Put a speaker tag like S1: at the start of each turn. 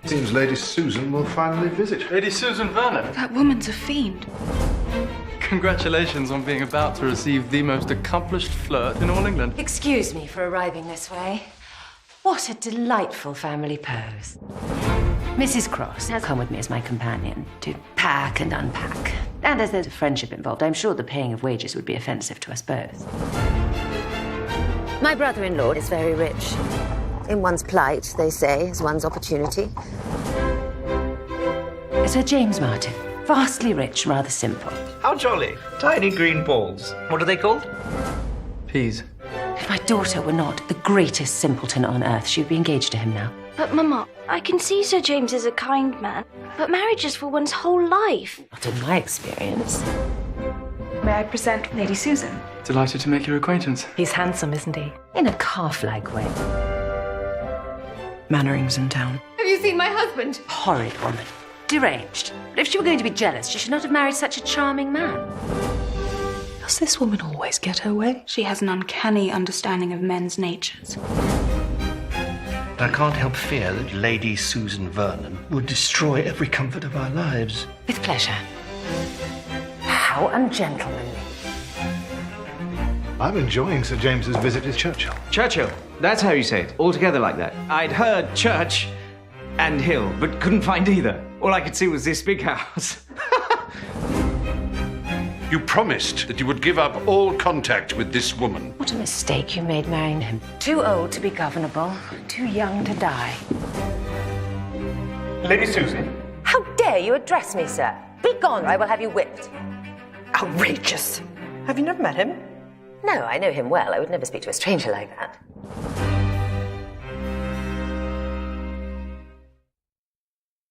S1: Seems Lady Susan will finally visit.
S2: Lady Susan Vernon.
S3: That woman's a fiend.
S2: Congratulations on being about to receive the most accomplished flirt in all England.
S4: Excuse me for arriving this way. What a delightful family pose. Mrs. Cross has come with me as my companion to pack and unpack. And as there's a friendship involved, I'm sure the paying of wages would be offensive to us both. My brother-in-law is very rich. In one's plight, they say, is one's opportunity. Sir James Martin. Vastly rich, rather simple.
S5: How jolly. Tiny green balls. What are they called?
S2: Peas.
S4: If my daughter were not the greatest simpleton on earth, she would be engaged to him now.
S3: But, Mama, I can see Sir James is a kind man, but marriage is for one's whole life.
S4: Not in my experience.
S6: May I present Lady Susan?
S2: Delighted to make your acquaintance.
S6: He's handsome, isn't he?
S4: In a calf-like way.
S6: Manwaring's in town.
S4: Have you seen my husband? Horrid woman. Deranged. But if she were going to be jealous, she should not have married such a charming man.
S6: Does this woman always get her way?
S3: She has an uncanny understanding of men's natures.
S5: I can't help fear that Lady Susan Vernon would destroy every comfort of our lives.
S4: With pleasure. How ungentlemanly.
S1: I'm enjoying Sir James's visit to Churchill.
S7: Churchill. That's how you say it. All together like that. I'd heard church and hill, but couldn't find either. All I could see was this big house.
S8: You promised that you would give up all contact with this woman.
S4: What a mistake you made marrying him. Too old to be governable, too young to die.
S5: Lady Susan?
S4: How dare you address me, sir? Be gone, or I will have you whipped.
S6: Outrageous. Have you never met him?
S4: No, I know him well. I would never speak to a stranger like that.